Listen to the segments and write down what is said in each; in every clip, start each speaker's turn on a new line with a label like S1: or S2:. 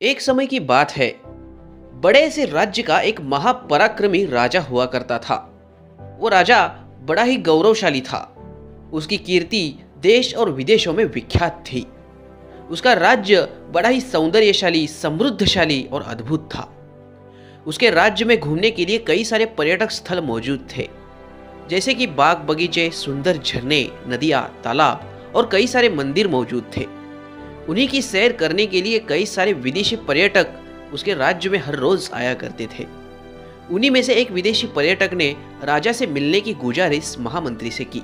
S1: एक समय की बात है। बड़े से राज्य का एक महापराक्रमी राजा हुआ करता था। वो राजा बड़ा ही गौरवशाली था। उसकी कीर्ति देश और विदेशों में विख्यात थी। उसका राज्य बड़ा ही सौंदर्यशाली, समृद्धशाली और अद्भुत था। उसके राज्य में घूमने के लिए कई सारे पर्यटक स्थल मौजूद थे, जैसे कि बाग बगीचे, सुंदर झरने, नदियाँ, तालाब और कई सारे मंदिर मौजूद थे। उन्हीं की सैर करने के लिए कई सारे विदेशी पर्यटक उसके राज्य में हर रोज आया करते थे। उन्हीं में से एक विदेशी पर्यटक ने राजा से मिलने की गुजारिश महामंत्री से की।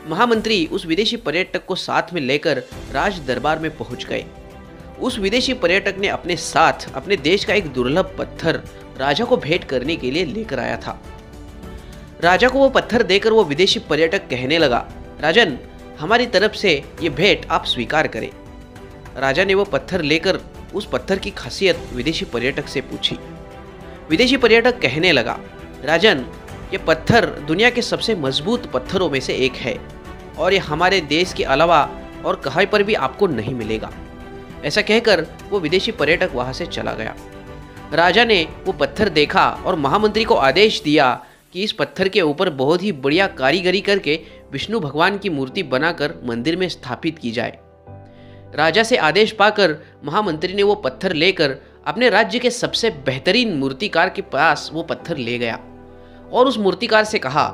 S1: महामंत्री उस विदेशी पर्यटक को साथ में लेकर राज दरबार में पहुंच गए। उस विदेशी पर्यटक ने अपने साथ अपने देश का एक दुर्लभ पत्थर राजा को भेंट करने के लिए लेकर आया था। राजा को वो पत्थर देकर वो विदेशी पर्यटक कहने लगा, राजन, हमारी तरफ से ये भेंट आप स्वीकार करें। राजा ने वो पत्थर लेकर उस पत्थर की खासियत विदेशी पर्यटक से पूछी। विदेशी पर्यटक कहने लगा, राजन, ये पत्थर दुनिया के सबसे मजबूत पत्थरों में से एक है और ये हमारे देश के अलावा और कहीं पर भी आपको नहीं मिलेगा। ऐसा कहकर वो विदेशी पर्यटक वहां से चला गया। राजा ने वो पत्थर देखा और महामंत्री को आदेश दिया कि इस पत्थर के ऊपर बहुत ही बढ़िया कारीगरी करके विष्णु भगवान की मूर्ति बनाकर मंदिर में स्थापित की जाए। राजा से आदेश पाकर महामंत्री ने वो पत्थर लेकर अपने राज्य के सबसे बेहतरीन मूर्तिकार के पास वो पत्थर ले गया और उस मूर्तिकार से कहा,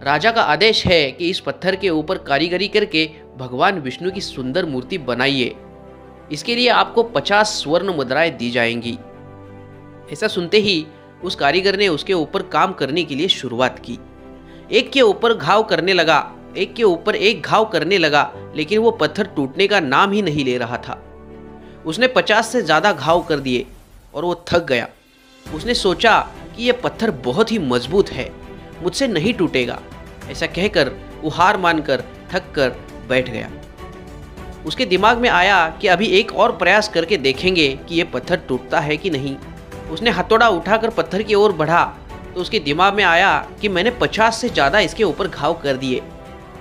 S1: राजा का आदेश है कि इस पत्थर के ऊपर कारीगरी करके भगवान विष्णु की सुंदर मूर्ति बनाइए। इसके लिए आपको 50 स्वर्ण मुद्राएं दी जाएंगी। ऐसा सुनते ही उस कारीगर ने उसके ऊपर काम करने के लिए शुरुआत की। एक के ऊपर घाव करने लगा, एक के ऊपर एक घाव करने लगा, लेकिन वो पत्थर टूटने का नाम ही नहीं ले रहा था। उसने 50 से ज़्यादा घाव कर दिए और वो थक गया। उसने सोचा कि ये पत्थर बहुत ही मजबूत है, मुझसे नहीं टूटेगा। ऐसा कहकर वो हार मानकर थक कर बैठ गया। उसके दिमाग में आया कि अभी एक और प्रयास करके देखेंगे कि ये पत्थर टूटता है कि नहीं। उसने हथौड़ा उठाकर पत्थर की ओर बढ़ा तो उसके दिमाग में आया कि मैंने 50 से ज़्यादा इसके ऊपर घाव कर दिए,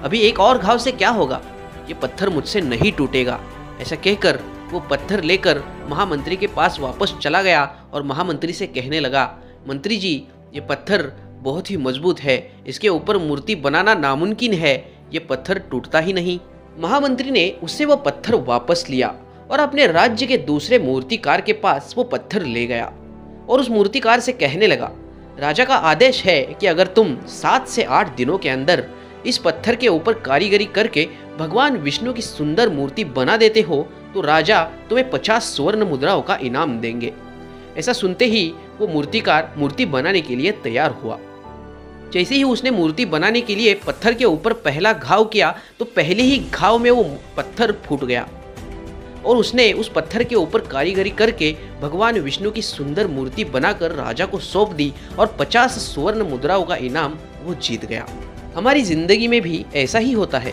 S1: अभी एक और घाव से क्या होगा, ये पत्थर मुझसे नहीं टूटेगा। ऐसा कहकर वो पत्थर लेकर महामंत्री के पास वापस चला गया और महामंत्री से कहने लगा, मंत्री जी, ये पत्थर बहुत ही मजबूत है, इसके ऊपर मूर्ति बनाना नामुमकिन है, ये पत्थर टूटता ही नहीं। महामंत्री ने उससे वो पत्थर वापस लिया और अपने राज्य के दूसरे मूर्तिकार के पास वो पत्थर ले गया और उस मूर्तिकार से कहने लगा, राजा का आदेश है कि अगर तुम 7 से 8 दिनों के अंदर इस पत्थर के ऊपर कारीगरी करके भगवान विष्णु की सुंदर मूर्ति बना देते हो तो राजा तुम्हें 50 स्वर्ण मुद्राओं का इनाम देंगे। ऐसा सुनते ही वो मूर्तिकार मूर्ति बनाने के लिए तैयार हुआ। जैसे ही उसने मूर्ति बनाने के लिए पत्थर के ऊपर पहला घाव किया तो पहले ही घाव में वो पत्थर फूट गया और उसने उस पत्थर के ऊपर कारीगरी करके भगवान विष्णु की सुंदर मूर्ति बनाकर राजा को सौंप दी और 50 स्वर्ण मुद्राओं का इनाम वो जीत गया। हमारी जिंदगी में भी ऐसा ही होता है।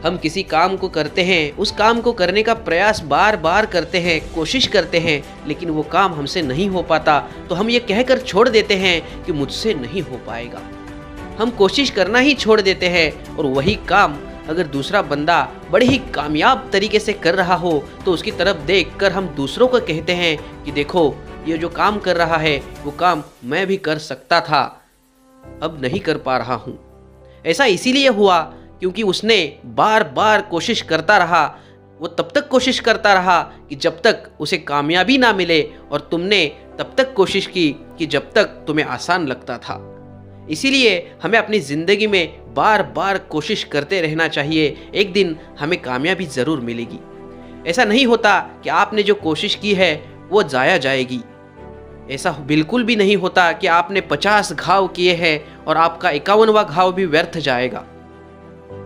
S1: हम किसी काम को करते हैं, उस काम को करने का प्रयास बार बार करते हैं, कोशिश करते हैं, लेकिन वो काम हमसे नहीं हो पाता तो हम ये कहकर छोड़ देते हैं कि मुझसे नहीं हो पाएगा। हम कोशिश करना ही छोड़ देते हैं और वही काम अगर दूसरा बंदा बड़े ही कामयाब तरीके से कर रहा हो तो उसकी तरफ देखकर हम दूसरों को कहते हैं कि देखो, ये जो काम कर रहा है वो काम मैं भी कर सकता था, अब नहीं कर पा रहा हूँ। ऐसा इसीलिए हुआ क्योंकि उसने बार बार कोशिश करता रहा। वो तब तक कोशिश करता रहा कि जब तक उसे कामयाबी ना मिले और तुमने तब तक कोशिश की कि जब तक तुम्हें आसान लगता था। इसीलिए हमें अपनी ज़िंदगी में बार बार कोशिश करते रहना चाहिए, एक दिन हमें कामयाबी ज़रूर मिलेगी। ऐसा नहीं होता कि आपने जो कोशिश की है वो ज़ाया जाएगी। ऐसा बिल्कुल भी नहीं होता कि आपने 50 घाव किए हैं और आपका 51वां घाव भी व्यर्थ जाएगा।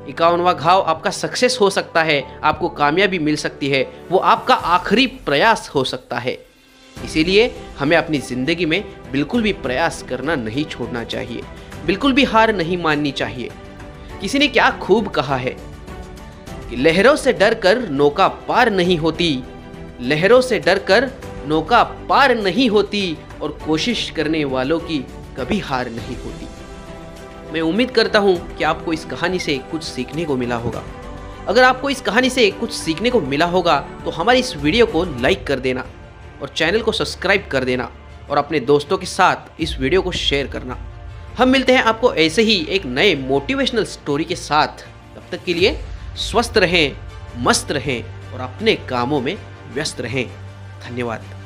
S1: 51वां घाव आपका सक्सेस हो सकता है, आपको कामयाबी मिल सकती है, वो आपका आखिरी प्रयास हो सकता है। इसीलिए हमें अपनी ज़िंदगी में बिल्कुल भी प्रयास करना नहीं छोड़ना चाहिए, बिल्कुल भी हार नहीं माननी चाहिए। किसी ने क्या खूब कहा है कि लहरों से डरकर नौका पार नहीं होती, लहरों से डरकर नौका पार नहीं होती और कोशिश करने वालों की कभी हार नहीं होती। मैं उम्मीद करता हूँ कि आपको इस कहानी से कुछ सीखने को मिला होगा। अगर आपको इस कहानी से कुछ सीखने को मिला होगा तो हमारी इस वीडियो को लाइक कर देना और चैनल को सब्सक्राइब कर देना और अपने दोस्तों के साथ इस वीडियो को शेयर करना। हम मिलते हैं आपको ऐसे ही एक नए मोटिवेशनल स्टोरी के साथ। तब तक के लिए स्वस्थ रहें, मस्त रहें और अपने कामों में व्यस्त रहें। धन्यवाद।